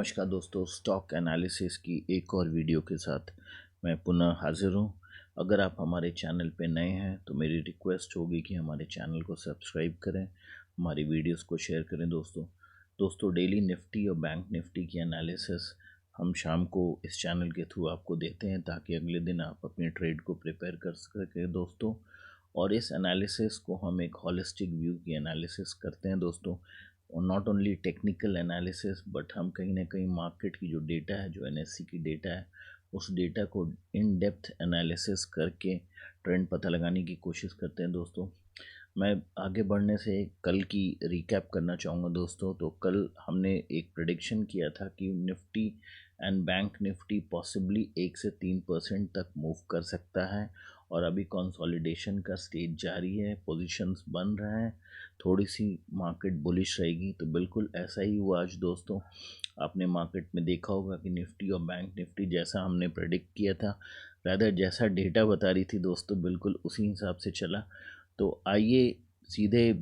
नमस्कार दोस्तों, stock analysis की एक और वीडियो के साथ मैं पुनः हाजिर हूँ। अगर आप हमारे चैनल पे नए हैं तो मेरी रिक्वेस्ट होगी कि हमारे चैनल को सब्सक्राइब करें, हमारी वीडियोस को शेयर करें। दोस्तों डेली निफ्टी और बैंक निफ्टी की एनालिसिस हम शाम को इस चैनल के थ्रू आपको देते हैं ताकि अगले दिन आप अपने ट्रेड को प्रिपेयर कर सकें दोस्तों। और इस एनालिसिस को हम एक हॉलिस्टिक व्यू की एनालिसिस करते हैं दोस्तों, और not only technical analysis but हम कहीं ना कहीं मार्केट की जो डेटा है, जो एनएससी की डेटा है, उस डेटा को इन डेप्थ एनालिसिस करके ट्रेंड पता लगाने की कोशिश करते हैं दोस्तों। मैं आगे बढ़ने से कल की रिकैप करना चाहूँगा दोस्तों। तो कल हमने एक प्रेडिक्शन किया था कि Nifty and bank Nifty possibly 1 से 3% तक मूव कर सकता है, और अभी कंसोलिडेशन का स्टेज जारी है, पोजीशंस बन रहे हैं, थोड़ी सी मार्केट बुलिश रहेगी। तो बिल्कुल ऐसा ही हुआ आज दोस्तों। आपने मार्केट में देखा होगा कि निफ्टी और बैंक निफ्टी जैसा हमने प्रेडिक्ट किया था, रादर जैसा डेटा बता रही थी दोस्तों, बिल्कुल उसी हिसाब से चला। तो आइए सीधे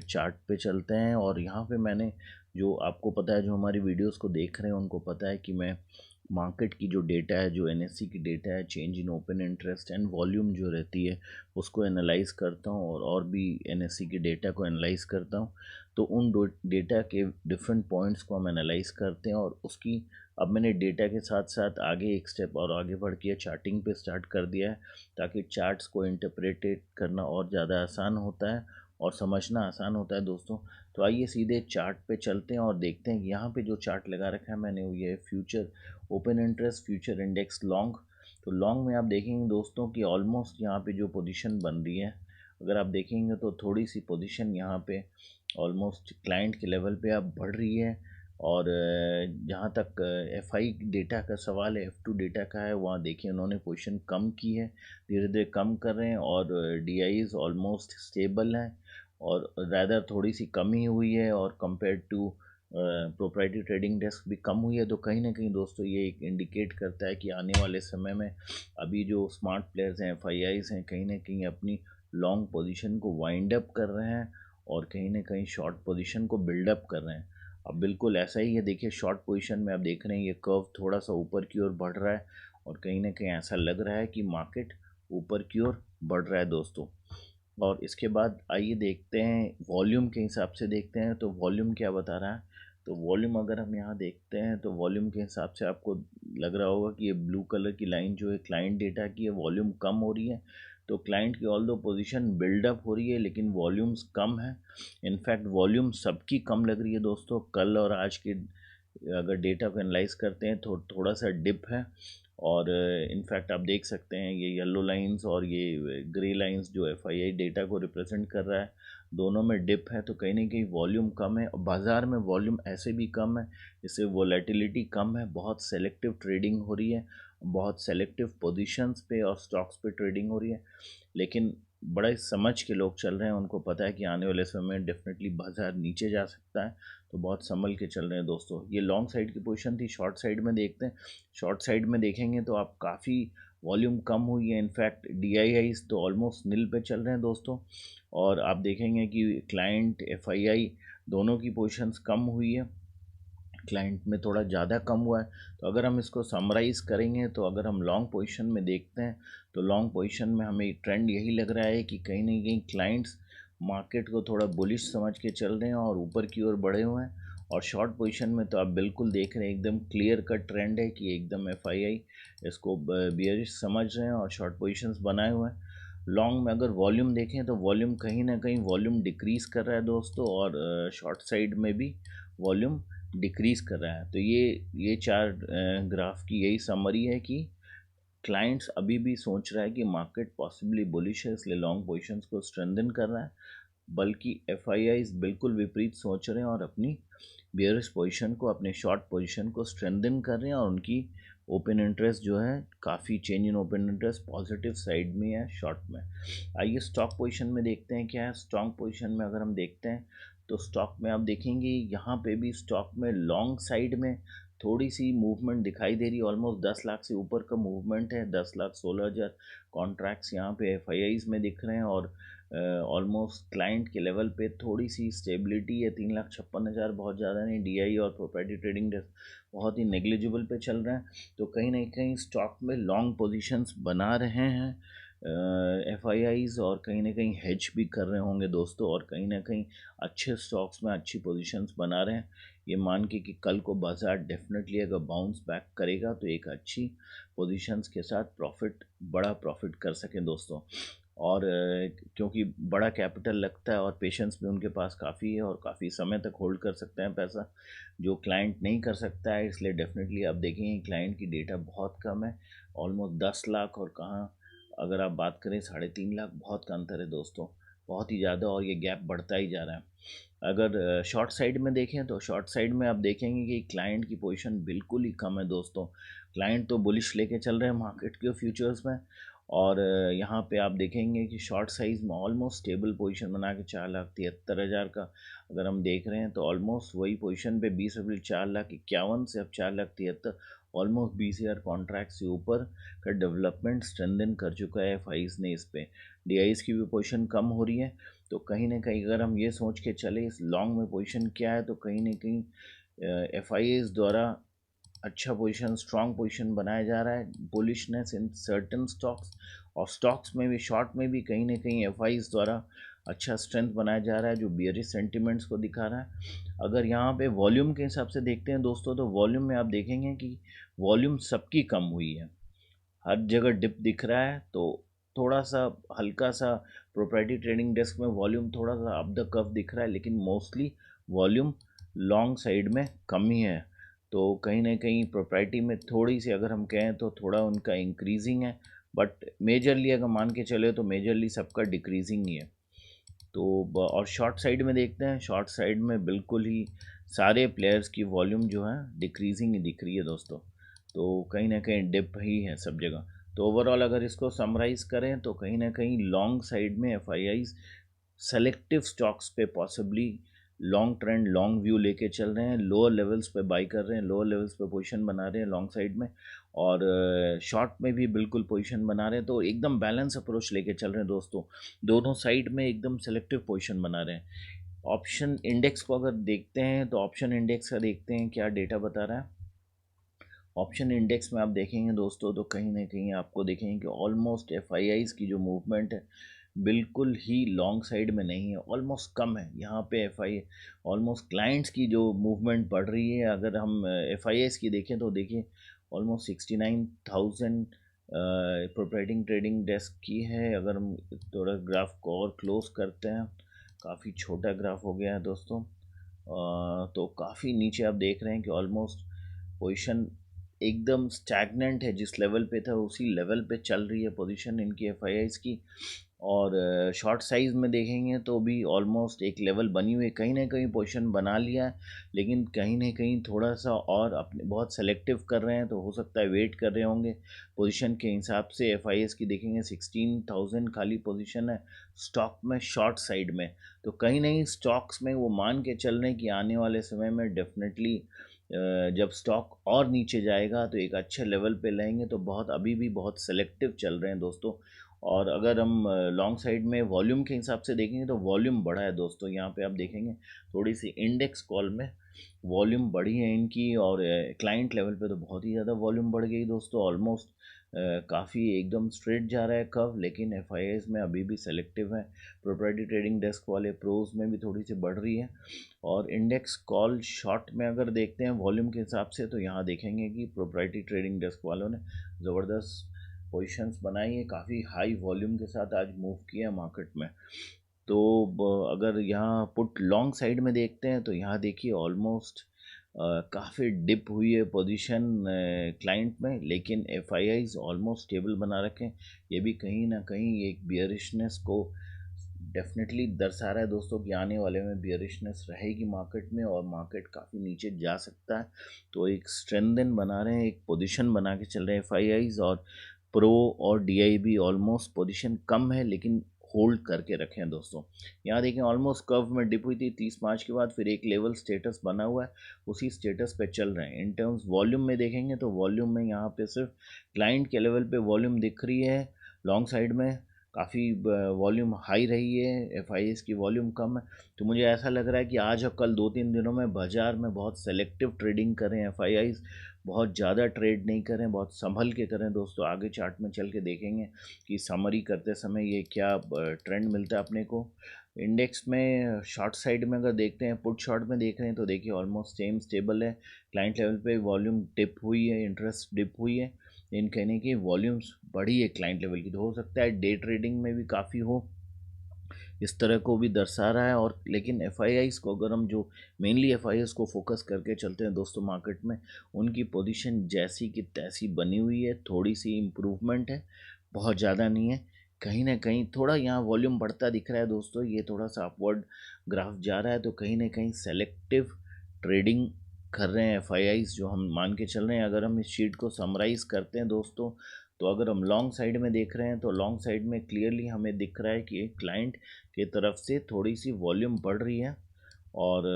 चार्ट पे चलते हैं। और यहाँ पे मैंने, जो आपको पता है, जो हमारी वीडियोस को देख रहे हैं उनको पता है कि मैं मार्केट की जो डेटा है, जो एनएससी की डेटा है, change in open interest and volume जो रहती है उसको एनालाइज करता हूँ, और भी एनएससी की डेटा को एनालाइज करता हूँ। तो उन डेटा के डिफरेंट पॉइंट्स को हम एनालाइज करते हैं, और उसकी अब मैंने डेटा के साथ साथ आगे एक स्टेप और आगे बढ़ के चार्टिंग पे स्टार्ट कर दिया है, ताकि चार्ट्स को इंटरप्रेटेड करना और ज़्यादा आसान होता है और समझना आसान होता है दोस्तों। तो आइए सीधे चार्ट पे चलते हैं और देखते हैं। यहाँ पे जो चार्ट लगा रखा है मैंने, वो ये future open interest future index long. तो लॉन्ग में आप देखेंगे दोस्तों कि ऑलमोस्ट यहाँ पे जो पोजीशन बन रही है, अगर आप देखेंगे तो थोड़ी सी पोजीशन यहाँ पे ऑलमोस्ट क्लाइंट के लेवल पे अब बढ़ रही है। और जहाँ तक एफआई डेटा का सवाल है, F2 डेटा का है, वहाँ देखिए उन्होंने पोजीशन कम की है, धीरे धीरे कम कर रहे हैं, और डीआईज ऑलमोस्ट स्टेबल हैं, और रैदर थोड़ी सी कमी हुई है, और compare to proprietary trading desk भी कम हुई है। तो कहीं ना कहीं दोस्तों ये एक इंडिकेट करता है कि आने वाले समय में अभी जो स्मार्ट प्लेयर्स हैं, एफआईआईज हैं, कहीं ना कहीं अपनी लॉन्ग पोजीशन को वाइंड अप कर रहे हैं, और कहीं ना कहीं शॉर्ट पोजीशन को बिल्डअप कर रहे हैं। अब बिल्कुल ऐसा ही है, देखिए शॉर्ट पोजीशन में आप देख रहे हैं ये कर्व थोड़ा सा ऊपर की ओर बढ़ रहा है, और कहीं ना कहीं ऐसा लग रहा है कि मार्केट ऊपर की ओर बढ़ रहा है दोस्तों। और इसके बाद आइए देखते हैं वॉल्यूम के हिसाब से देखते हैं, तो वॉल्यूम क्या बता रहा है। तो वॉल्यूम अगर हम यहाँ देखते हैं तो वॉल्यूम के हिसाब से आपको लग रहा होगा कि ये ब्लू कलर की लाइन जो है क्लाइंट डेटा की है, वॉल्यूम कम हो रही है। तो क्लाइंट की ऑल दो पोजीशन बिल्डअप हो रही है, लेकिन वॉल्यूम्स कम है। इनफैक्ट वॉल्यूम सबकी कम लग रही है दोस्तों। कल और आज के अगर डेटा को एनालाइज करते हैं तो थोड़ा सा डिप है, और इनफैक्ट आप देख सकते हैं ये येलो लाइंस और ये ग्रे लाइंस जो एफआईआई डेटा को रिप्रेजेंट कर रहा है, दोनों में डिप है। तो कहीं ना कहीं वॉल्यूम कम है, और बाज़ार में वॉल्यूम ऐसे भी कम है, इससे वोलेटिलिटी कम है, बहुत सेलेक्टिव ट्रेडिंग हो रही है, बहुत सेलेक्टिव पोजीशंस पे और स्टॉक्स पे ट्रेडिंग हो रही है। लेकिन बड़े समझ के लोग चल रहे हैं, उनको पता है कि आने वाले समय में डेफिनेटली बाजार नीचे जा सकता है, तो बहुत संभल के चल रहे हैं दोस्तों। ये लॉन्ग साइड की पोजीशन थी। शॉर्ट साइड में देखते हैं। शॉर्ट साइड में देखेंगे तो आप काफ़ी वॉल्यूम कम हुई है, इनफैक्ट डीआईआईज तो ऑलमोस्ट नील पे चल रहे हैं दोस्तों। और आप देखेंगे कि क्लाइंट एफआईआई दोनों की पोजीशंस कम हुई है, क्लाइंट में थोड़ा ज़्यादा कम हुआ है। तो अगर हम इसको समराइज़ करेंगे, तो अगर हम लॉन्ग पोजीशन में देखते हैं तो लॉन्ग पोजीशन में हमें ट्रेंड यही लग रहा है कि कहीं ना कहीं क्लाइंट्स मार्केट को थोड़ा बुलिश समझ के चल रहे हैं और ऊपर की ओर बढ़े हुए हैं। और शॉर्ट पोजीशन में तो आप बिल्कुल देख रहे हैं, एकदम क्लियर कट ट्रेंड है कि एकदम एफआईआई इसको बियरिश समझ रहे हैं और शॉर्ट पोजीशंस बनाए हुए हैं। लॉन्ग में अगर वॉल्यूम देखें तो वॉल्यूम कहीं ना कहीं वॉल्यूम डिक्रीज़ कर रहा है दोस्तों, और शॉर्ट साइड में भी वॉल्यूम डिक्रीज़ कर रहा है। तो ये चार ग्राफ की यही समरी है कि क्लाइंट्स अभी भी सोच रहा है कि मार्केट पॉसिबली बुलिश है, इसलिए लॉन्ग पोजीशंस को स्ट्रेंथन कर रहा है, बल्कि एफआईआईज बिल्कुल विपरीत सोच रहे हैं और अपनी बियरिश पोजीशन को, अपने शॉर्ट पोजीशन को स्ट्रेंथन कर रहे हैं, और उनकी ओपन इंटरेस्ट जो है काफ़ी change in open interest positive side में है शॉर्ट में। आइए स्टॉक पोजीशन में देखते हैं क्या है। स्ट्रॉन्ग पोजीशन में अगर हम देखते हैं तो स्टॉक में आप देखेंगे यहाँ पे भी स्टॉक में लॉन्ग साइड में थोड़ी सी मूवमेंट दिखाई दे रही है, ऑलमोस्ट 10 लाख से ऊपर का मूवमेंट है। 10,16,000 कॉन्ट्रैक्ट्स यहाँ पे एफआईआईज में दिख रहे हैं और ऑलमोस्ट क्लाइंट के लेवल पे थोड़ी सी स्टेबिलिटी है। 3,56,000 बहुत ज़्यादा नहीं। डीआई और प्रोप्राइटरी ट्रेडिंग डेस्क बहुत ही नेग्लिजिबल पे चल रहे हैं। तो कहीं ना कहीं स्टॉक में लॉन्ग पोजीशंस बना रहे हैं एफआईआईज, और कहीं ना कहीं हेज भी कर रहे होंगे दोस्तों, और कहीं ना कहीं अच्छे स्टॉक्स में अच्छी पोजीशंस बना रहे हैं। ये मान के कि कल को बाजार डेफिनेटली अगर बाउंस बैक करेगा तो एक अच्छी पोजीशंस के साथ प्रॉफिट, बड़ा प्रॉफिट कर सकें दोस्तों। और क्योंकि बड़ा कैपिटल लगता है और पेशेंस भी उनके पास काफ़ी है और काफ़ी समय तक होल्ड कर सकते हैं पैसा, जो क्लाइंट नहीं कर सकता है। इसलिए डेफिनेटली आप देखेंगे क्लाइंट की डेटा बहुत कम है, ऑलमोस्ट 10 लाख, और कहाँ अगर आप बात करें 3.5 लाख, बहुत का अंतर है दोस्तों, बहुत ही ज़्यादा, और ये गैप बढ़ता ही जा रहा है। अगर शॉर्ट साइड में देखें तो शॉर्ट साइड में आप देखेंगे कि क्लाइंट की पोजीशन बिल्कुल ही कम है दोस्तों। क्लाइंट तो बुलिश लेके चल रहे हैं मार्केट के फ्यूचर्स में, और यहाँ पे आप देखेंगे कि शॉर्ट साइज में ऑलमोस्ट स्टेबल पोजीशन बना के 4,73,000 का अगर हम देख रहे हैं तो ऑलमोस्ट वही पोजीशन पे 20 अप्रैल 4,51,000 से अब 4,73,000, ऑलमोस्ट 20,000 कॉन्ट्रैक्ट से ऊपर का डेवलपमेंट स्ट्रेंथन कर चुका है एफआईज ने। इस पे डीआईज की भी पोजीशन कम हो रही है। तो कहीं ना कहीं अगर हम ये सोच के चले इस लॉन्ग में पोजीशन क्या है, तो कहीं ना कहीं एफआईएस द्वारा अच्छा पोजीशन, स्ट्रॉन्ग पोजीशन बनाया जा रहा है, बुलिशनेस इन सर्टेन स्टॉक्स, और स्टॉक्स में भी, शॉर्ट में भी कहीं ना कहीं एफआईएस द्वारा अच्छा स्ट्रेंथ बनाया जा रहा है, जो बियरिश सेंटिमेंट्स को दिखा रहा है। अगर यहाँ पे वॉल्यूम के हिसाब से देखते हैं दोस्तों, तो वॉल्यूम में आप देखेंगे कि वॉल्यूम सबकी कम हुई है, हर जगह डिप दिख रहा है। तो थोड़ा सा हल्का सा प्रोप्राइटरी ट्रेडिंग डेस्क में वॉल्यूम थोड़ा सा अप द कफ दिख रहा है, लेकिन मोस्टली वॉल्यूम लॉन्ग साइड में कम ही है। तो कहीं ना कहीं प्रोप्राइटरी में थोड़ी सी अगर हम कहें तो थोड़ा उनका इंक्रीजिंग है, बट मेजरली अगर मान के चले तो मेजरली सबका डिक्रीजिंग ही है। तो और शॉर्ट साइड में देखते हैं, शॉर्ट साइड में बिल्कुल ही सारे प्लेयर्स की वॉल्यूम जो है डिक्रीजिंग ही दिख रही है दोस्तों। तो कहीं ना कहीं डिप ही है सब जगह। तो ओवरऑल अगर इसको समराइज करें तो कहीं ना कहीं लॉन्ग साइड में एफआईआईज सेलेक्टिव स्टॉक्स पे possibly long trend, long view लेके चल रहे हैं, लोअर लेवल्स पे बाई कर रहे हैं, लोअर लेवल्स पे पोजीशन बना रहे हैं लॉन्ग साइड में, और शॉर्ट में भी बिल्कुल पोजीशन बना रहे हैं। तो एकदम बैलेंस अप्रोच लेके चल रहे हैं दोस्तों, दोनों साइड में एकदम सेलेक्टिव पोजीशन बना रहे हैं। ऑप्शन इंडेक्स को अगर देखते हैं तो ऑप्शन इंडेक्स का देखते हैं क्या डेटा बता रहा है। ऑप्शन इंडेक्स में आप देखेंगे दोस्तों तो कहीं ना कहीं आपको देखेंगे कि ऑलमोस्ट एफआईआईज की जो मूवमेंट है बिल्कुल ही लॉन्ग साइड में नहीं है, ऑलमोस्ट कम है। यहाँ पे एफआई ऑलमोस्ट क्लाइंट्स की जो मूवमेंट बढ़ रही है, अगर हम एफआईआईज की देखें तो देखिए ऑलमोस्ट 69,000 प्रोप्राइटिंग ट्रेडिंग डेस्क की है। अगर हम थोड़ा ग्राफ को और क्लोज करते हैं, काफ़ी छोटा ग्राफ हो गया है दोस्तों। तो काफ़ी नीचे आप देख रहे हैं कि ऑलमोस्ट पोजीशन एकदम स्टैगनेंट है, जिस लेवल पे था उसी लेवल पे चल रही है पोजीशन इनकी एफआईआईज की। और शॉर्ट साइज में देखेंगे तो भी ऑलमोस्ट एक लेवल बनी हुई है, कहीं ना कहीं पोजीशन बना लिया है, लेकिन कहीं ना कहीं थोड़ा सा और अपने बहुत सेलेक्टिव कर रहे हैं। तो हो सकता है वेट कर रहे होंगे पोजीशन के हिसाब से। एफआईएस की देखेंगे 16,000 खाली पोजीशन है स्टॉक में शॉर्ट साइड में। तो कहीं नहीं स्टॉक्स में वो मान के चल रहे हैं कि आने वाले समय में डेफिनेटली जब स्टॉक और नीचे जाएगा तो एक अच्छे लेवल पे लेंगे। तो बहुत अभी भी बहुत सेलेक्टिव चल रहे हैं दोस्तों। और अगर हम लॉन्ग साइड में वॉल्यूम के हिसाब से देखेंगे तो वॉल्यूम बढ़ा है दोस्तों। यहाँ पे आप देखेंगे थोड़ी सी इंडेक्स कॉल में वॉल्यूम बढ़ी है इनकी, और क्लाइंट लेवल पे तो बहुत ही ज़्यादा वॉल्यूम बढ़ गई दोस्तों। ऑलमोस्ट काफ़ी एकदम स्ट्रेट जा रहा है कर्व, लेकिन एफआईएस में अभी भी सेलेक्टिव है। प्रोप्राइटरी ट्रेडिंग डेस्क वाले प्रोज में भी थोड़ी सी बढ़ रही है। और इंडेक्स कॉल शॉर्ट में अगर देखते हैं वॉल्यूम के हिसाब से तो यहाँ देखेंगे कि प्रोप्राइटरी ट्रेडिंग डेस्क वालों ने ज़बरदस्त पोजीशंस बनाई है, काफ़ी हाई वॉल्यूम के साथ आज मूव किया मार्केट में। तो अगर यहाँ पुट लॉन्ग साइड में देखते हैं तो यहाँ देखिए ऑलमोस्ट काफ़ी डिप हुई है पोजीशन क्लाइंट में, लेकिन एफआईआईज ऑलमोस्ट स्टेबल बना रखे हैं। ये भी कहीं ना कहीं एक बियरिशनेस को डेफिनेटली दर्शा रहा है दोस्तों कि आने वाले में बियरिशनेस रहेगी मार्केट में और मार्केट काफ़ी नीचे जा सकता है। तो एक स्ट्रेंथन बना रहे हैं, एक पोजीशन बना के चल रहे हैं एफआईआईज। और प्रो और डीआई भी ऑलमोस्ट पोजीशन कम है, लेकिन होल्ड करके रखें हैं दोस्तों। यहाँ देखें ऑलमोस्ट कर्व में डिप हुई थी 30 मार्च के बाद, फिर एक लेवल स्टेटस बना हुआ है, उसी स्टेटस पे चल रहे हैं। इन टर्म्स वॉल्यूम में देखेंगे तो वॉल्यूम में यहाँ पे सिर्फ क्लाइंट के लेवल पे वॉल्यूम दिख रही है। लॉन्ग साइड में काफ़ी वॉल्यूम हाई रही है, एफ की वॉल्यूम कम है। तो मुझे ऐसा लग रहा है कि आज और कल 2-3 दिनों में बाज़ार में बहुत सेलेक्टिव ट्रेडिंग करें, एफ बहुत ज़्यादा ट्रेड नहीं करें, बहुत संभल के करें दोस्तों। आगे चार्ट में चल के देखेंगे कि समरी करते समय ये क्या ट्रेंड मिलता है अपने को। इंडेक्स में शॉर्ट साइड में अगर देखते हैं, पुट शॉर्ट में देख रहे हैं तो देखिए ऑलमोस्ट सेम स्टेबल है। क्लाइंट लेवल पे वॉल्यूम डिप हुई है, इंटरेस्ट डिप हुई है, इन कहने की वॉल्यूम्स बढ़ी है क्लाइंट लेवल की। तो हो सकता है डे ट्रेडिंग में भी काफ़ी हो, इस तरह को भी दर्शा रहा है। और लेकिन एफ को अगर हम जो मेनली एफ को फोकस करके चलते हैं दोस्तों मार्केट में, उनकी पोजीशन जैसी कि तैसी बनी हुई है, थोड़ी सी इम्प्रूवमेंट है, बहुत ज़्यादा नहीं है। कहीं ना कहीं थोड़ा यहाँ वॉल्यूम बढ़ता दिख रहा है दोस्तों, ये थोड़ा सा अपवर्ड ग्राफ जा रहा है, तो कहीं ना कहीं सेलेक्टिव ट्रेडिंग कर रहे हैं एफ जो हम मान के चल रहे हैं। अगर हम इस शीट को समराइज करते हैं दोस्तों, तो अगर हम लॉन्ग साइड में देख रहे हैं तो लॉन्ग साइड में क्लियरली हमें दिख रहा है कि क्लाइंट की तरफ से थोड़ी सी वॉल्यूम बढ़ रही है। और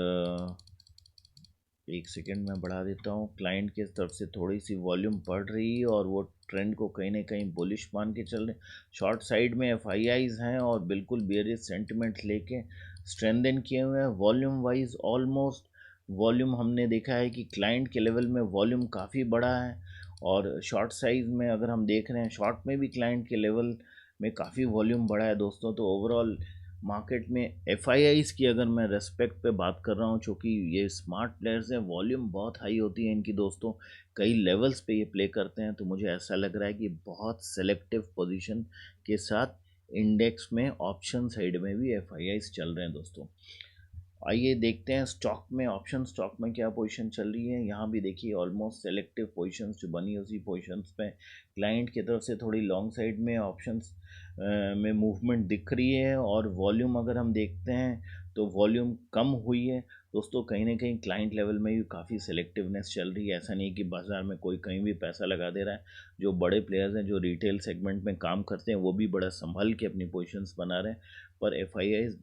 एक सेकेंड में बढ़ा देता हूँ, क्लाइंट की तरफ से थोड़ी सी वॉल्यूम बढ़ रही है और वो ट्रेंड को कहीं ना कहीं बुलिश मान के चल रहे हैं। शॉर्ट साइड में एफ हैं और बिल्कुल बेयरिश सेंटिमेंट लेके स्ट्रेंथन किए हुए हैं। वॉल्यूम वाइज ऑलमोस्ट वॉल्यूम हमने देखा है कि क्लाइंट के लेवल में वॉल्यूम काफ़ी बड़ा है, और शॉर्ट साइज में अगर हम देख रहे हैं शॉर्ट में भी क्लाइंट के लेवल में काफ़ी वॉल्यूम बढ़ा है दोस्तों। तो ओवरऑल मार्केट में एफ की अगर मैं रेस्पेक्ट पे बात कर रहा हूँ, चूँकि ये स्मार्ट प्लेयर्स हैं, वॉल्यूम बहुत हाई होती है इनकी दोस्तों, कई लेवल्स पे ये प्ले करते हैं, तो मुझे ऐसा लग रहा है कि बहुत सेलेक्टिव पोजीशन के साथ इंडेक्स में ऑप्शन साइड में भी एफ चल रहे हैं दोस्तों। आइए देखते हैं स्टॉक में, ऑप्शन स्टॉक में क्या पोजीशन चल रही है। यहाँ भी देखिए ऑलमोस्ट सेलेक्टिव पोजीशंस जो बनी उसी पोजीशंस पे क्लाइंट की तरफ से थोड़ी लॉन्ग साइड में ऑप्शंस में मूवमेंट दिख रही है। और वॉल्यूम अगर हम देखते हैं तो वॉल्यूम कम हुई है दोस्तों, कहीं ना कहीं क्लाइंट लेवल में भी काफ़ी सेलेक्टिवनेस चल रही है। ऐसा नहीं कि बाज़ार में कोई कहीं भी पैसा लगा दे रहा है। जो बड़े प्लेयर्स हैं जो रिटेल सेगमेंट में काम करते हैं वो भी बड़ा संभल के अपनी पोजीशंस बना रहे हैं। पर एफ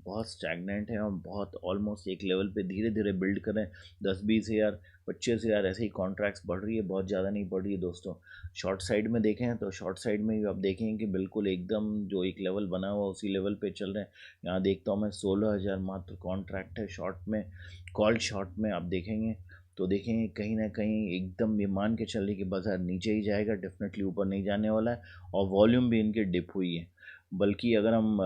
बहुत स्टैगनेंट है और बहुत ऑलमोस्ट एक लेवल पे धीरे धीरे बिल्ड कर रहे हैं। 10-20 हज़ार 25 हज़ार ऐसे ही कॉन्ट्रैक्ट्स बढ़ रही है, बहुत ज़्यादा नहीं बढ़ रही है दोस्तों। शॉर्ट साइड में देखें तो शॉर्ट साइड में भी आप देखेंगे कि बिल्कुल एकदम जो एक लेवल बना हुआ उसी लेवल पे चल रहे हैं। यहाँ देखता हूँ मैं 16,000 मात्र कॉन्ट्रैक्ट है शॉर्ट में, कॉल शॉर्ट में आप देखेंगे तो देखेंगे कहीं ना कहीं एकदम ये मान के चल रही कि बाज़ार नीचे ही जाएगा, डेफिनेटली ऊपर नहीं जाने वाला है। और वॉल्यूम भी इनके डिप हुई है। बल्कि अगर हम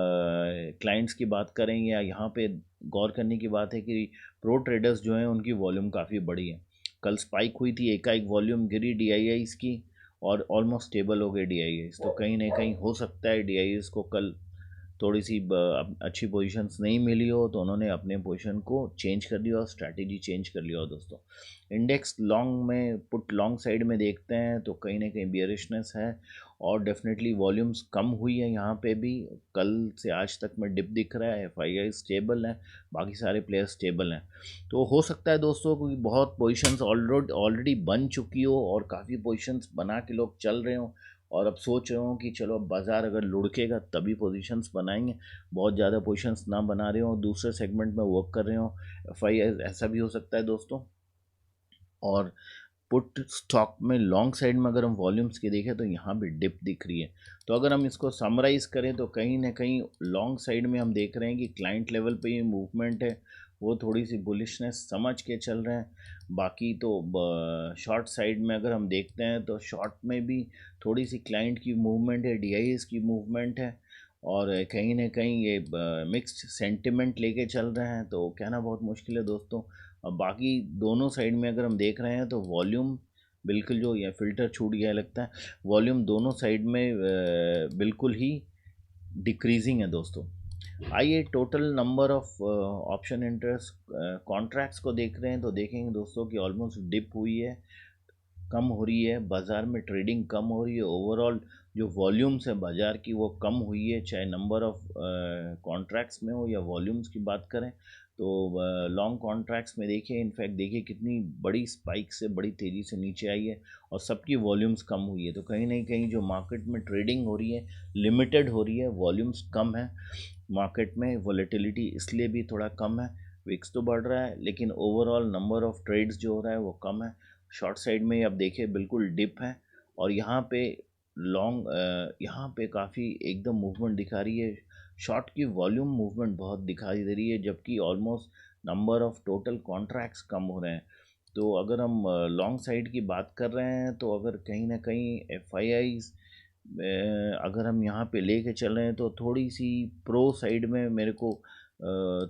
क्लाइंट्स की बात करें या यहाँ पे गौर करने की बात है कि प्रो ट्रेडर्स जो हैं उनकी वॉल्यूम काफ़ी बड़ी है। कल स्पाइक हुई थी, एकाएक वॉल्यूम गिरी डी की और ऑलमोस्ट स्टेबल हो गए डी। तो कहीं ना कहीं हो सकता है डी को कल थोड़ी सी अच्छी पोजीशंस नहीं मिली हो तो उन्होंने अपने पोजीशन को चेंज कर लिया और स्ट्रैटेजी चेंज कर लिया हो दोस्तों। इंडेक्स लॉन्ग में पुट लॉन्ग साइड में देखते हैं तो कहीं ना कहीं बियरिशनेस है और डेफिनेटली वॉल्यूम्स कम हुई है। यहाँ पे भी कल से आज तक में डिप दिख रहा है, एफ स्टेबल है, बाकी सारे प्लेयर स्टेबल हैं। तो हो सकता है दोस्तों कि बहुत पोजीशंस ऑलरेडी बन चुकी हो और काफ़ी पोजीशंस बना के लोग चल रहे हों और अब सोच रहे हो कि चलो अब बाज़ार अगर लुढ़केगा तभी पोजीशंस बनाएंगे, बहुत ज़्यादा पोजीशंस ना बना रहे हो, दूसरे सेगमेंट में वर्क कर रहे हो एफ ऐसा भी हो सकता है दोस्तों। और पुट स्टॉक में लॉन्ग साइड में अगर हम वॉल्यूम्स की देखें तो यहाँ भी डिप दिख रही है। तो अगर हम इसको समराइज़ करें तो कहीं ना कहीं लॉन्ग साइड में हम देख रहे हैं कि क्लाइंट लेवल पे ये मूवमेंट है वो थोड़ी सी बुलिशनेस समझ के चल रहे हैं। बाकी तो शॉर्ट साइड में अगर हम देखते हैं तो शॉर्ट में भी थोड़ी सी क्लाइंट की मूवमेंट है, डी की मूवमेंट है और कहीं ना कहीं ये मिक्स्ड सेंटिमेंट लेके चल रहे हैं, तो कहना बहुत मुश्किल है दोस्तों। अब बाकी दोनों साइड में अगर हम देख रहे हैं तो वॉल्यूम बिल्कुल जो ये फ़िल्टर छूट गया लगता है, वॉल्यूम दोनों साइड में बिल्कुल ही डिक्रीजिंग है दोस्तों। आइए total number of option interest contracts को देख रहे हैं तो देखेंगे दोस्तों कि ऑलमोस्ट डिप हुई है, कम हो रही है, बाज़ार में ट्रेडिंग कम हो रही है। ओवरऑल जो वॉल्यूम्स है बाज़ार की वो कम हुई है, चाहे नंबर ऑफ कॉन्ट्रैक्ट्स में हो या वॉल्यूम्स की बात करें। तो लॉन्ग कॉन्ट्रैक्ट्स में देखिए, इनफैक्ट देखिए कितनी बड़ी स्पाइक से बड़ी तेज़ी से नीचे आई है और सबकी वॉल्यूम्स कम हुई है। तो कहीं ना कहीं जो मार्केट में ट्रेडिंग हो रही है लिमिटेड हो रही है, वॉल्यूम्स कम है मार्केट में, वॉलेटिलिटी इसलिए भी थोड़ा कम है। विक्स तो बढ़ रहा है लेकिन ओवरऑल नंबर ऑफ ट्रेड्स जो हो रहा है वो कम है। शॉर्ट साइड में अब देखिए बिल्कुल डिप है और यहाँ पे लॉन्ग यहाँ पे काफ़ी एकदम मूवमेंट दिखा रही है। शॉर्ट की वॉल्यूम मूवमेंट बहुत दिखाई दे रही है जबकि almost number of total contracts कम हो रहे हैं। तो अगर हम लॉन्ग साइड की बात कर रहे हैं तो अगर कहीं ना कहीं एफ आई आईज अगर हम यहाँ पे लेके चल रहे हैं तो थोड़ी सी प्रो साइड में मेरे को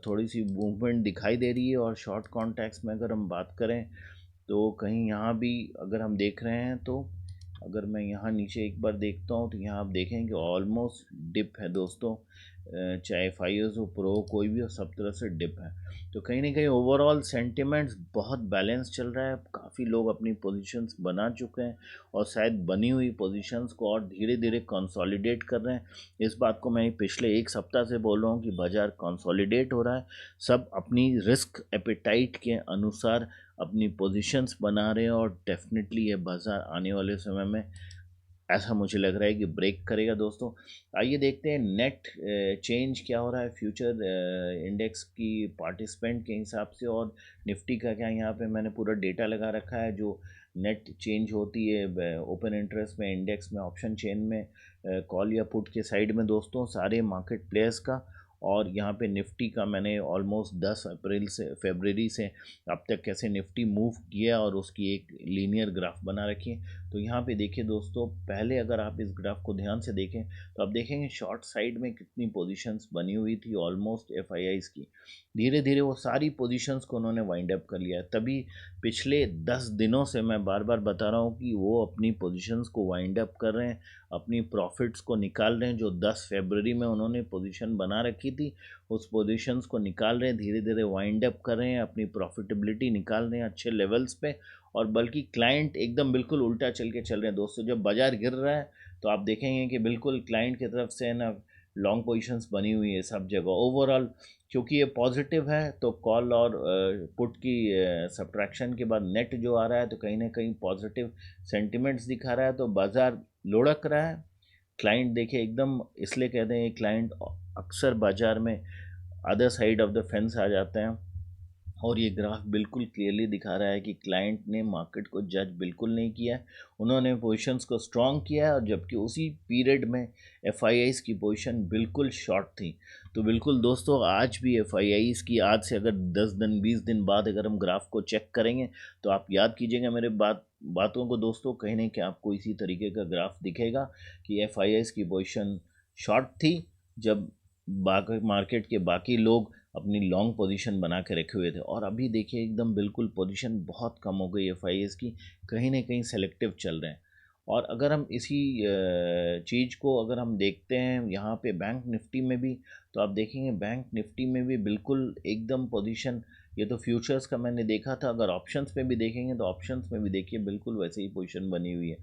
थोड़ी सी मूवमेंट दिखाई दे रही है। और शॉर्ट कॉन्टैक्ट्स में अगर हम बात करें तो कहीं यहाँ भी अगर हम देख रहे हैं तो अगर मैं यहाँ नीचे एक बार देखता हूँ तो यहाँ आप देखें कि ऑलमोस्ट डिप है दोस्तों। चाहे 5 हो प्रो कोई भी हो, सब तरह से डिप है। तो कहीं ना कहीं ओवरऑल सेंटिमेंट्स बहुत बैलेंस चल रहा है। काफ़ी लोग अपनी पोजीशंस बना चुके हैं और शायद बनी हुई पोजीशंस को और धीरे धीरे कंसोलिडेट कर रहे हैं। इस बात को मैं पिछले एक सप्ताह से बोल रहा हूँ कि बाज़ार कंसोलिडेट हो रहा है, सब अपनी रिस्क एपेटाइट के अनुसार अपनी पोजीशंस बना रहे हैं और डेफिनेटली ये बाज़ार आने वाले समय में ऐसा मुझे लग रहा है कि ब्रेक करेगा दोस्तों। आइए देखते हैं नेट चेंज क्या हो रहा है फ्यूचर इंडेक्स की पार्टिसिपेंट के हिसाब से और निफ्टी का क्या। यहाँ पे मैंने पूरा डेटा लगा रखा है जो नेट चेंज होती है ओपन इंटरेस्ट में, इंडेक्स में, ऑप्शन चेन में, कॉल या पुट के साइड में दोस्तों, सारे मार्केट प्लेयर्स का। और यहाँ पे निफ्टी का मैंने ऑलमोस्ट 10 अप्रैल से फरवरी से अब तक कैसे निफ्टी मूव किया और उसकी एक लीनियर ग्राफ बना रखी है। तो यहाँ पे देखिए दोस्तों, पहले अगर आप इस ग्राफ को ध्यान से देखें तो आप देखेंगे शॉर्ट साइड में कितनी पोजीशंस बनी हुई थी ऑलमोस्ट एफ आई आईज की। धीरे धीरे वो सारी पोजीशंस को उन्होंने वाइंड अप कर लिया है। तभी पिछले 10 दिनों से मैं बार बार बता रहा हूँ कि वो अपनी पोजीशंस को वाइंड अप कर रहे हैं, अपनी प्रॉफिट्स को निकाल रहे हैं। जो 10 फरवरी में उन्होंने पोजीशन बना रखी थी उस पोजीशंस को निकाल रहे हैं, धीरे धीरे वाइंड अप कर रहे हैं, अपनी प्रॉफिटेबिलिटी निकाल रहे हैं अच्छे लेवल्स पे। और बल्कि क्लाइंट एकदम बिल्कुल उल्टा चल के चल रहे हैं दोस्तों। जब बाजार गिर रहा है तो आप देखेंगे कि बिल्कुल क्लाइंट की तरफ से ना लॉन्ग पोजीशंस बनी हुई है सब जगह ओवरऑल। क्योंकि ये पॉजिटिव है तो कॉल और पुट की सब्ट्रैक्शन के बाद नेट जो आ रहा है तो कहीं ना कहीं पॉजिटिव सेंटिमेंट्स दिखा रहा है। तो बाज़ार लुढ़क रहा है। क्लाइंट देखिए एकदम, इसलिए कहते हैं क्लाइंट अक्सर बाज़ार में other side of the fence आ जाते हैं। और ये ग्राफ बिल्कुल क्लियरली दिखा रहा है कि क्लाइंट ने मार्केट को जज बिल्कुल नहीं किया है, उन्होंने पोजीशंस को स्ट्रॉन्ग किया है। और जबकि उसी पीरियड में एफ आई आईज़ की पोजीशन बिल्कुल शॉर्ट थी। तो बिल्कुल दोस्तों, आज भी एफ आई आईज़ की, आज से अगर 10 दिन 20 दिन बाद अगर हम ग्राफ को चेक करेंगे तो आप याद कीजिएगा मेरे बातों को दोस्तों, कहीं ना कहीं आपको इसी तरीके का ग्राफ दिखेगा कि एफ आई आईज़ की पोजिशन शॉर्ट थी जब बाकी मार्केट के बाकी लोग अपनी लॉन्ग पोजीशन बना के रखे हुए थे। और अभी देखिए एकदम बिल्कुल पोजीशन बहुत कम हो गई एफ आई एस की, कहीं ना कहीं सेलेक्टिव चल रहे हैं। और अगर हम इसी चीज़ को अगर हम देखते हैं यहाँ पे बैंक निफ्टी में भी, तो आप देखेंगे बैंक निफ्टी में भी बिल्कुल एकदम पोजीशन, ये तो फ्यूचर्स का मैंने देखा था, अगर ऑप्शंस में भी देखेंगे तो ऑप्शंस में भी देखिए बिल्कुल वैसे ही पोजीशन बनी हुई है।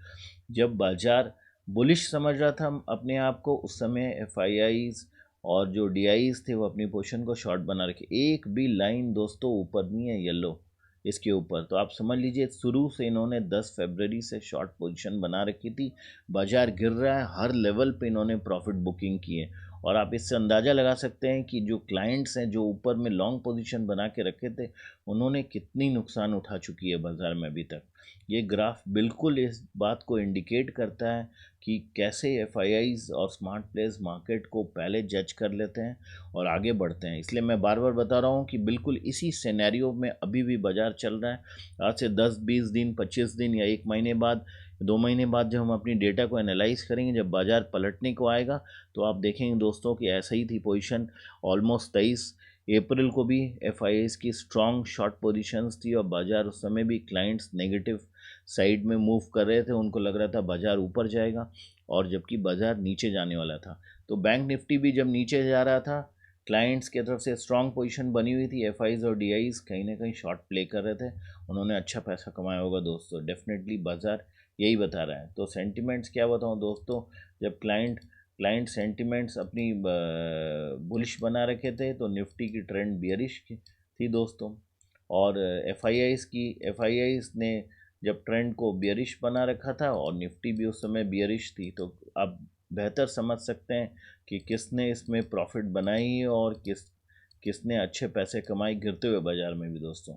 जब बाजार बुलिश समझ रहा था अपने आप को उस समय एफ आई आईज और जो डी आईज थे वो अपनी पोजीशन को शॉर्ट बना रखे। एक भी लाइन दोस्तों ऊपर नहीं है येलो इसके ऊपर। तो आप समझ लीजिए शुरू से इन्होंने 10 फरवरी से शॉर्ट पोजीशन बना रखी थी। बाजार गिर रहा है, हर लेवल पे इन्होंने प्रॉफिट बुकिंग की है। और आप इससे अंदाज़ा लगा सकते हैं कि जो क्लाइंट्स हैं जो ऊपर में लॉन्ग पोजीशन बना के रखे थे उन्होंने कितनी नुकसान उठा चुकी है बाज़ार में अभी तक। ये ग्राफ बिल्कुल इस बात को इंडिकेट करता है कि कैसे एफ आई आईज और स्मार्ट प्लेयर्स मार्केट को पहले जज कर लेते हैं और आगे बढ़ते हैं। इसलिए मैं बार बार बता रहा हूँ कि बिल्कुल इसी सिनेरियो में अभी भी बाज़ार चल रहा है। आज से 10-20 दिन, 25 दिन या 1 महीने बाद, 2 महीने बाद जब हम अपनी डेटा को एनालाइज करेंगे, जब बाज़ार पलटने को आएगा तो आप देखेंगे दोस्तों कि ऐसा ही थी पोजीशन। ऑलमोस्ट 23 अप्रैल को भी एफ आई आईज की स्ट्रॉन्ग शॉर्ट पोजीशंस थी और बाज़ार उस समय भी क्लाइंट्स नेगेटिव साइड में मूव कर रहे थे, उनको लग रहा था बाज़ार ऊपर जाएगा और जबकि बाज़ार नीचे जाने वाला था। तो बैंक निफ्टी भी जब नीचे जा रहा था, क्लाइंट्स की तरफ से स्ट्रॉन्ग पोजीशन बनी हुई थी, एफ आईज और डी आईज कहीं ना कहीं शॉर्ट प्ले कर रहे थे, उन्होंने अच्छा पैसा कमाया होगा दोस्तों। डेफिनेटली बाज़ार यही बता रहा है। तो सेंटिमेंट्स क्या बताऊँ दोस्तों, जब क्लाइंट सेंटिमेंट्स अपनी बुलिश बना रखे थे तो निफ्टी की ट्रेंड बियरिश थी दोस्तों। और एफ आई आईज़ ने जब ट्रेंड को बियरिश बना रखा था और निफ्टी भी उस समय बियरिश थी, तो आप बेहतर समझ सकते हैं कि किसने इसमें प्रॉफिट बनाई और किसने अच्छे पैसे कमाए गिरते हुए बाज़ार में भी दोस्तों।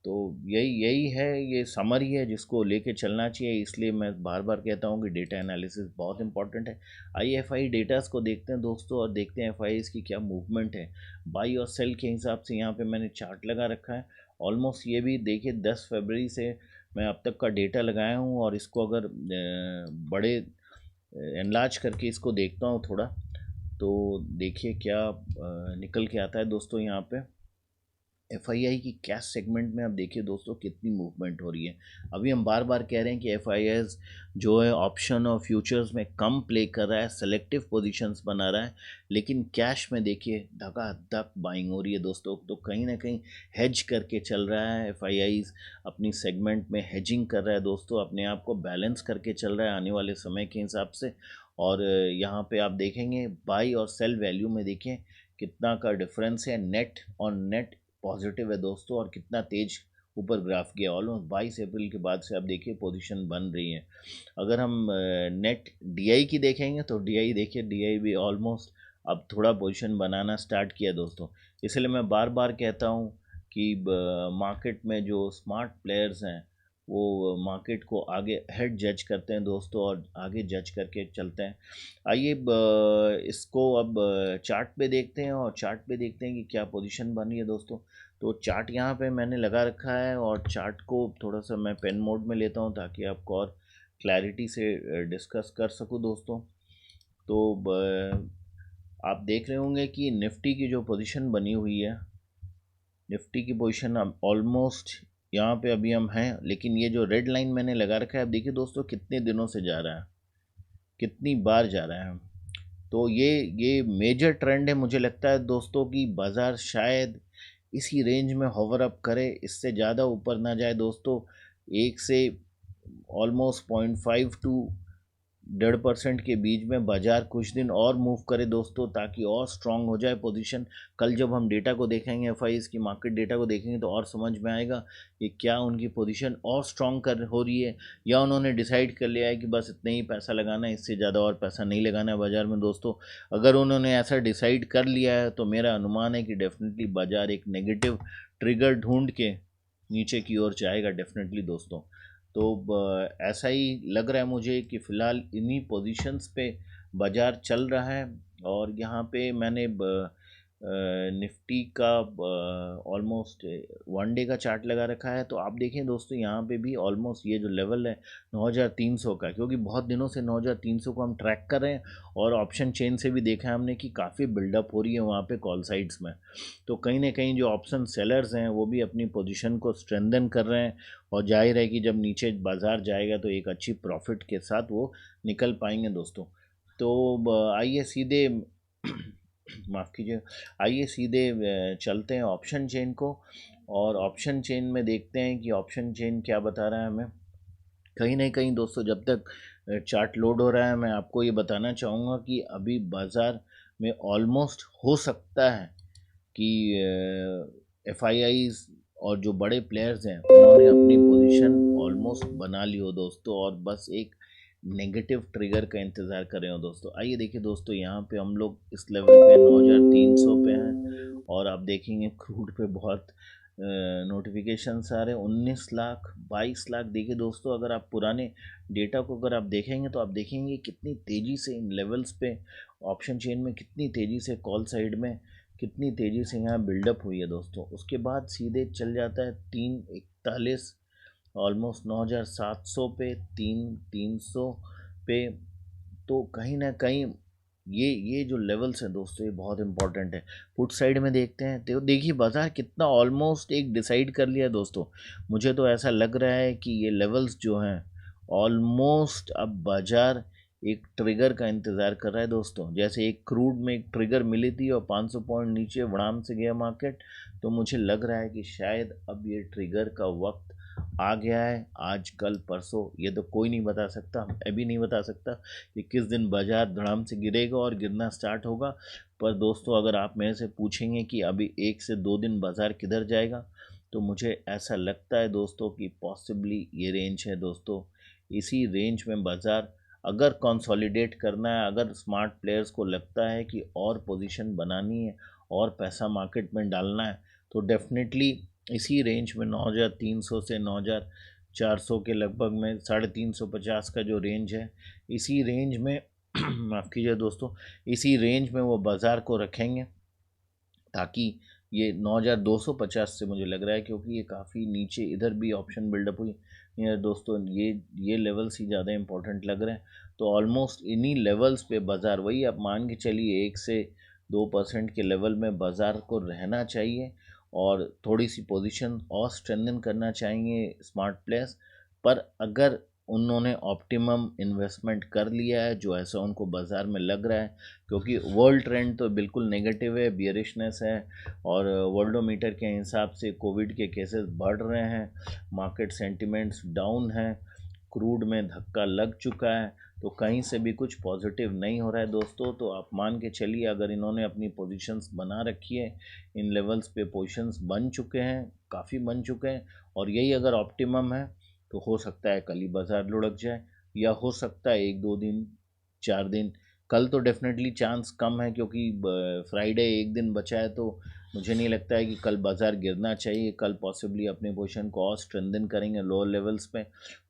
तो यही यही है, ये समरी है जिसको लेके चलना चाहिए। इसलिए मैं बार बार कहता हूँ कि डेटा एनालिसिस बहुत इंपॉर्टेंट है। आइए एफआई डेटास को देखते हैं दोस्तों और देखते हैं एफआईज की क्या मूवमेंट है। बाई और सेल के हिसाब से यहाँ पे मैंने चार्ट लगा रखा है। ऑलमोस्ट ये भी देखिए 10 फरवरी से मैं अब तक का डेटा लगाया हूँ, और इसको अगर बड़े एनलार्ज करके इसको देखता हूँ थोड़ा, तो देखिए क्या निकल के आता है दोस्तों। यहाँ पे एफआईआई की कैश सेगमेंट में आप देखिए दोस्तों कितनी मूवमेंट हो रही है। अभी हम बार बार कह रहे हैं कि एफआईआईज जो है ऑप्शन और फ्यूचर्स में कम प्ले कर रहा है, सेलेक्टिव पोजीशंस बना रहा है, लेकिन कैश में देखिए धकाधक बाइंग हो रही है दोस्तों। तो कहीं ना कहीं हेज करके चल रहा है एफआईआईज, अपनी सेगमेंट में हेजिंग कर रहा है दोस्तों, अपने आप को बैलेंस करके चल रहा है आने वाले समय के हिसाब से। और यहाँ पे आप देखेंगे बाई और सेल वैल्यू में देखिए कितना का डिफरेंस है, नेट और नेट पॉजिटिव है दोस्तों, और कितना तेज ऊपर ग्राफ गया। ऑलमोस्ट 22 अप्रैल के बाद से आप देखिए पोजीशन बन रही है। अगर हम नेट डीआई की देखेंगे तो डीआई देखिए, डीआई भी ऑलमोस्ट अब थोड़ा पोजीशन बनाना स्टार्ट किया दोस्तों। इसलिए मैं बार बार कहता हूँ कि मार्केट में जो स्मार्ट प्लेयर्स हैं वो मार्केट को आगे हेड जज करते हैं दोस्तों, और आगे जज करके चलते हैं। आइए इसको अब चार्ट पे देखते हैं, और चार्ट पे देखते हैं कि क्या पोजीशन बनी है दोस्तों। तो चार्ट यहाँ पे मैंने लगा रखा है, और चार्ट को थोड़ा सा मैं पेन मोड में लेता हूँ ताकि आपको और क्लैरिटी से डिस्कस कर सकूँ दोस्तों। तो आप देख रहे होंगे कि निफ्टी की जो पोजीशन बनी हुई है, निफ्टी की पोजीशन अब ऑलमोस्ट यहाँ पे अभी हम हैं, लेकिन ये जो रेड लाइन मैंने लगा रखा है, अब देखिए दोस्तों कितने दिनों से जा रहा है, कितनी बार जा रहा है। तो ये मेजर ट्रेंड है, मुझे लगता है दोस्तों कि बाज़ार शायद इसी रेंज में होवर अप करे, इससे ज़्यादा ऊपर ना जाए दोस्तों। एक से ऑलमोस्ट 0.5 to 1.5% के बीच में बाजार कुछ दिन और मूव करे दोस्तों, ताकि और स्ट्रांग हो जाए पोजीशन। कल जब हम डेटा को देखेंगे, एफआईज की मार्केट डेटा को देखेंगे, तो और समझ में आएगा कि क्या उनकी पोजीशन और स्ट्रांग कर हो रही है, या उन्होंने डिसाइड कर लिया है कि बस इतना ही पैसा लगाना है, इससे ज़्यादा और पैसा नहीं लगाना है बाज़ार में दोस्तों। अगर उन्होंने ऐसा डिसाइड कर लिया है तो मेरा अनुमान है कि डेफिनेटली बाज़ार एक नेगेटिव ट्रिगर ढूंढ के नीचे की ओर जाएगा डेफिनेटली दोस्तों। तो ऐसा ही लग रहा है मुझे कि फ़िलहाल इन्हीं पोजीशंस पे बाज़ार चल रहा है। और यहाँ पे मैंने निफ्टी का ऑलमोस्ट 1 डे का चार्ट लगा रखा है। तो आप देखें दोस्तों यहाँ पे भी ऑलमोस्ट ये जो लेवल है 9300 का, क्योंकि बहुत दिनों से 9300 को हम ट्रैक कर रहे हैं, और ऑप्शन चेन से भी देखा है हमने कि काफ़ी बिल्डअप हो रही है वहाँ पे कॉल साइड्स में। तो कहीं ना कहीं जो ऑप्शन सेलर्स हैं वो भी अपनी पोजीशन को स्ट्रेंथन कर रहे हैं, और जाहिर है कि जब नीचे बाज़ार जाएगा तो एक अच्छी प्रॉफिट के साथ वो निकल पाएंगे दोस्तों। तो आइए सीधे माफ़ कीजिए, आइए सीधे चलते हैं ऑप्शन चेन को, और ऑप्शन चेन में देखते हैं कि ऑप्शन चेन क्या बता रहा है हमें। कहीं ना कहीं दोस्तों जब तक चार्ट लोड हो रहा है, मैं आपको ये बताना चाहूँगा कि अभी बाज़ार में ऑलमोस्ट हो सकता है कि एफआईआईज और जो बड़े प्लेयर्स हैं उन्होंने अपनी पोजीशन ऑलमोस्ट बना ली हो दोस्तों, और बस एक नेगेटिव ट्रिगर का इंतज़ार कर रहे हो दोस्तों। आइए देखिए दोस्तों, यहाँ पे हम लोग इस लेवल पे 9300 पे हैं, और आप देखेंगे क्रूड पे बहुत नोटिफिकेशंस आ रहे हैं। 19 लाख 22 लाख देखिए दोस्तों, अगर आप पुराने डेटा को अगर आप देखेंगे तो आप देखेंगे कितनी तेज़ी से इन लेवल्स पे ऑप्शन चेन में, कितनी तेज़ी से कॉल साइड में, कितनी तेज़ी से यहाँ बिल्डअप हुई है दोस्तों। उसके बाद सीधे चल जाता है 341, ऑलमोस्ट 9700 पे, 300 पे। तो कहीं ना कहीं ये जो लेवल्स हैं दोस्तों, ये बहुत इंपॉर्टेंट है। पुट साइड में देखते हैं तो देखिए बाज़ार कितना ऑलमोस्ट एक डिसाइड कर लिया दोस्तों। मुझे तो ऐसा लग रहा है कि ये लेवल्स जो हैं ऑलमोस्ट अब बाज़ार एक ट्रिगर का इंतज़ार कर रहा है दोस्तों। जैसे एक क्रूड में एक ट्रिगर मिली थी और 500 पॉइंट नीचे वड़ाम से गया मार्केट, तो मुझे लग रहा है कि शायद अब ये ट्रिगर का वक्त आ गया है आज कल परसों, ये तो कोई नहीं बता सकता, मैं भी नहीं बता सकता कि किस दिन बाजार धड़ाम से गिरेगा और गिरना स्टार्ट होगा। पर दोस्तों अगर आप मेरे से पूछेंगे कि अभी 1 से 2 दिन बाजार किधर जाएगा, तो मुझे ऐसा लगता है दोस्तों कि पॉसिबली ये रेंज है दोस्तों, इसी रेंज में बाजार अगर कंसोलिडेट करना है, अगर स्मार्ट प्लेयर्स को लगता है कि और पोजीशन बनानी है और पैसा मार्केट में डालना है, तो डेफिनेटली इसी रेंज में 9,300 से 9,400 के लगभग में 350 का जो रेंज है, इसी रेंज में माफ़ कीजिए दोस्तों, इसी रेंज में वो बाज़ार को रखेंगे, ताकि ये 9,250 से मुझे लग रहा है, क्योंकि ये काफ़ी नीचे इधर भी ऑप्शन बिल्डअप हुई है दोस्तों, ये लेवल्स ही ज़्यादा इंपॉर्टेंट लग रहे हैं। तो ऑलमोस्ट इन्हीं लेवल्स पे बाज़ार, वही आप मान के चलिए 1 से 2% के लेवल में बाज़ार को रहना चाहिए, और थोड़ी सी पोजीशन और स्ट्रेंथन करना चाहिए स्मार्ट प्लेयर्स। पर अगर उन्होंने ऑप्टिमम इन्वेस्टमेंट कर लिया है, जो ऐसा उनको बाज़ार में लग रहा है, क्योंकि वर्ल्ड ट्रेंड तो बिल्कुल नेगेटिव है, बियरिशनेस है, और वर्ल्डोमीटर के हिसाब से कोविड के केसेस बढ़ रहे हैं, मार्केट सेंटिमेंट्स डाउन है, क्रूड में धक्का लग चुका है, तो कहीं से भी कुछ पॉजिटिव नहीं हो रहा है दोस्तों। तो आप मान के चलिए अगर इन्होंने अपनी पोजीशंस बना रखी है, इन लेवल्स पे पोजीशंस बन चुके हैं, काफ़ी बन चुके हैं, और यही अगर ऑप्टिमम है, तो हो सकता है कल ही बाज़ार लुढ़क जाए, या हो सकता है 1-2 दिन 4 दिन। कल तो डेफिनेटली चांस कम है, क्योंकि फ्राइडे एक दिन बचा है, तो मुझे नहीं लगता है कि कल बाज़ार गिरना चाहिए। कल पॉसिबली अपने पोजीशन को और स्ट्रेंथन करेंगे लोअर लेवल्स पे।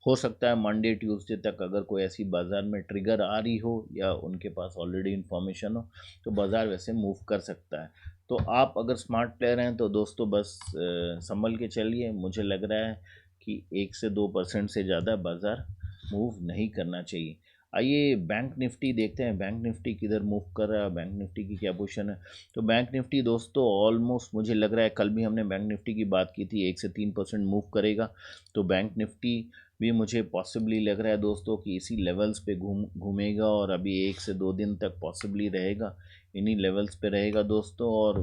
हो सकता है मंडे ट्यूसडे तक अगर कोई ऐसी बाज़ार में ट्रिगर आ रही हो, या उनके पास ऑलरेडी इन्फॉर्मेशन हो, तो बाज़ार वैसे मूव कर सकता है। तो आप अगर स्मार्ट प्लेयर हैं तो दोस्तों बस संभल के चलिए। मुझे लग रहा है कि 1 से 2% से ज़्यादा बाज़ार मूव नहीं करना चाहिए। आइए बैंक निफ्टी देखते हैं, बैंक निफ्टी किधर मूव कर रहा है, बैंक निफ्टी की क्या पोजीशन है। तो बैंक निफ्टी दोस्तों ऑलमोस्ट मुझे लग रहा है, कल भी हमने बैंक निफ्टी की बात की थी, 1 से 3% मूव करेगा। तो बैंक निफ्टी भी मुझे पॉसिबली लग रहा है दोस्तों कि इसी लेवल्स पे घूमेगा, और अभी 1 से 2 दिन तक पॉसिबली रहेगा, इन्हीं लेवल्स पे रहेगा दोस्तों। और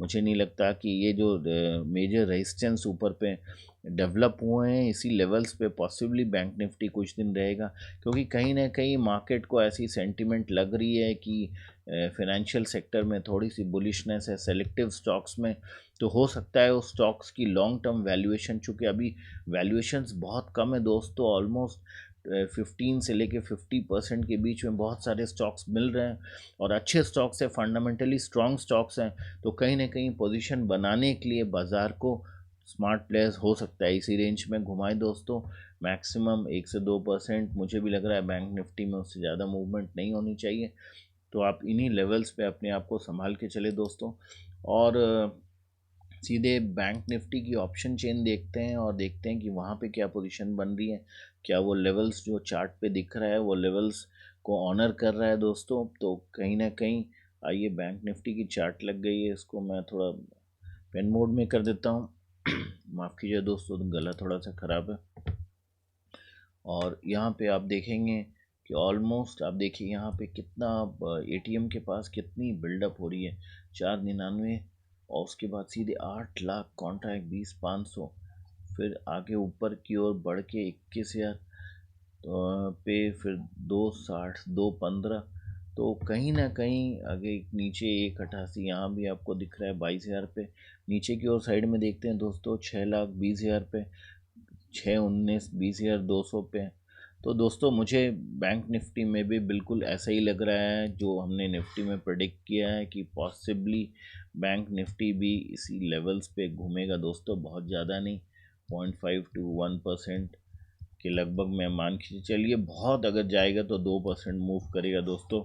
मुझे नहीं लगता कि ये जो मेजर रेजिस्टेंस ऊपर पे डेवलप हुए हैं, इसी लेवल्स पे पॉसिबली बैंक निफ्टी कुछ दिन रहेगा, क्योंकि कहीं ना कहीं मार्केट को ऐसी सेंटिमेंट लग रही है कि फाइनेंशियल सेक्टर में थोड़ी सी बुलिशनेस है सेलेक्टिव स्टॉक्स में। तो हो सकता है उस स्टॉक्स की लॉन्ग टर्म वैल्यूएशन, चूँकि अभी वैल्यूएशंस बहुत कम है दोस्तों, ऑलमोस्ट 15 से लेके 50% के बीच में बहुत सारे स्टॉक्स मिल रहे हैं, और अच्छे स्टॉक्स हैं, फंडामेंटली स्ट्रॉन्ग स्टॉक्स हैं। तो कहीं ना कहीं पोजीशन बनाने के लिए बाज़ार को स्मार्ट प्लेयर्स हो सकता है इसी रेंज में घुमाए दोस्तों। मैक्सिमम 1 से 2%, मुझे भी लग रहा है बैंक निफ्टी में उससे ज़्यादा मूवमेंट नहीं होनी चाहिए। तो आप इन्हीं लेवल्स पे अपने आप को संभाल के चले दोस्तों। और सीधे बैंक निफ्टी की ऑप्शन चेन देखते हैं, और देखते हैं कि वहाँ पे क्या पोजीशन बन रही है, क्या वो लेवल्स जो चार्ट पे दिख रहा है वो लेवल्स को ऑनर कर रहा है दोस्तों। तो कहीं ना कहीं आइए, बैंक निफ्टी की चार्ट लग गई है, इसको मैं थोड़ा पेन मोड में कर देता हूँ। माफ़ कीजिए दोस्तों, गला थोड़ा सा ख़राब है। और यहाँ पे आप देखेंगे कि ऑलमोस्ट आप देखिए यहाँ पे कितना एटीएम के पास कितनी बिल्डअप हो रही है, 499, और उसके बाद सीधे 8 लाख कॉन्ट्रैक्ट 20,500, फिर आगे ऊपर की ओर बढ़ के 21,000 तो पे, फिर 2,60 2,15, तो कहीं ना कहीं आगे नीचे 1,88 यहाँ भी आपको दिख रहा है 22,000 पे। नीचे की ओर साइड में देखते हैं दोस्तों 6,20,000 पे, 6,19 20,200 पे। तो दोस्तों मुझे बैंक निफ्टी में भी बिल्कुल ऐसा ही लग रहा है जो हमने निफ्टी में प्रेडिक्ट किया है, कि पॉसिबली बैंक निफ्टी भी इसी लेवल्स पे घूमेगा दोस्तों, बहुत ज़्यादा नहीं, 0.5 to 1% के लगभग मैं मान के चलिए, बहुत अगर जाएगा तो 2% मूव करेगा दोस्तों।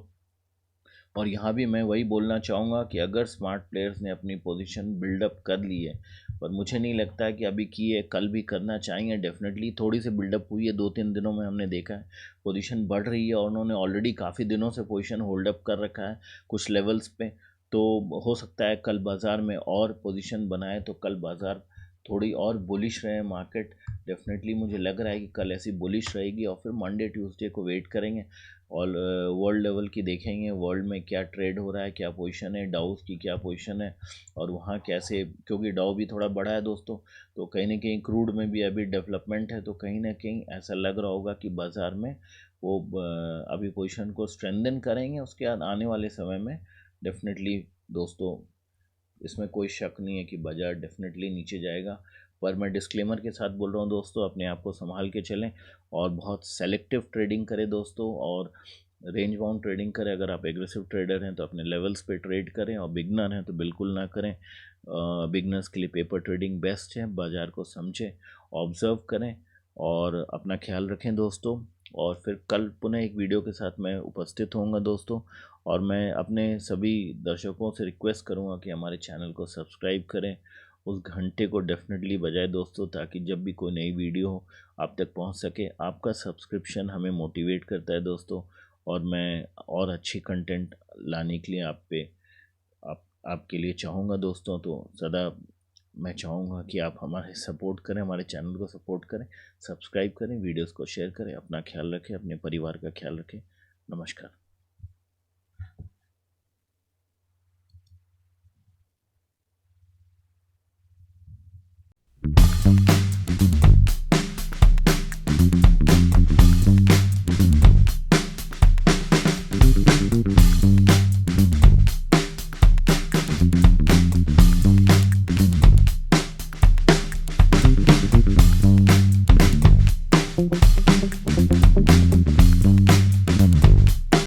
और यहाँ भी मैं वही बोलना चाहूँगा कि अगर स्मार्ट प्लेयर्स ने अपनी पोजीशन बिल्डअप कर ली है, पर मुझे नहीं लगता है कि अभी की है, कल भी करना चाहेंगे, डेफिनेटली थोड़ी सी बिल्डअप हुई है 2-3 दिनों में, हमने देखा है पोजीशन बढ़ रही है, और उन्होंने ऑलरेडी काफ़ी दिनों से पोजीशन होल्ड अप कर रखा है कुछ लेवल्स पे। तो हो सकता है कल बाज़ार में और पोजीशन बनाए, तो कल बाज़ार थोड़ी और बुलिश रहे मार्केट। डेफिनेटली मुझे लग रहा है कि कल ऐसी बुलिश रहेगी और फिर मंडे ट्यूसडे को वेट करेंगे और वर्ल्ड लेवल की देखेंगे वर्ल्ड में क्या ट्रेड हो रहा है, क्या पोजीशन है, डाउस की क्या पोजीशन है और वहाँ कैसे, क्योंकि डाउ भी थोड़ा बढ़ा है दोस्तों, तो कहीं ना कहीं क्रूड में भी अभी डेवलपमेंट है, तो कहीं ना कहीं ऐसा लग रहा होगा कि बाज़ार में वो अभी पोजीशन को स्ट्रेंथन करेंगे। उसके बाद आने वाले समय में डेफिनेटली दोस्तों इसमें कोई शक नहीं है कि बाज़ार डेफिनेटली नीचे जाएगा। पर मैं डिस्क्लेमर के साथ बोल रहा हूँ दोस्तों, अपने आप को संभाल के चलें और बहुत सेलेक्टिव ट्रेडिंग करें दोस्तों, और रेंज बाउंड ट्रेडिंग करें। अगर आप एग्रेसिव ट्रेडर हैं तो अपने लेवल्स पे ट्रेड करें, और बिगनर हैं तो बिल्कुल ना करें। बिगनर्स के लिए पेपर ट्रेडिंग बेस्ट है। बाज़ार को समझें, ऑब्ज़र्व करें और अपना ख्याल रखें दोस्तों। और फिर कल पुनः एक वीडियो के साथ मैं उपस्थित होऊंगा दोस्तों। और मैं अपने सभी दर्शकों से रिक्वेस्ट करूंगा कि हमारे चैनल को सब्सक्राइब करें, उस घंटे को डेफिनेटली बजाएं दोस्तों, ताकि जब भी कोई नई वीडियो हो आप तक पहुंच सके। आपका सब्सक्रिप्शन हमें मोटिवेट करता है दोस्तों, और मैं और अच्छी कंटेंट लाने के लिए आपके लिए चाहूँगा दोस्तों। तो सदा मैं चाहूँगा कि आप हमारे सपोर्ट करें, हमारे चैनल को सपोर्ट करें, सब्सक्राइब करें, वीडियोस को शेयर करें। अपना ख्याल रखें, अपने परिवार का ख्याल रखें। नमस्कार।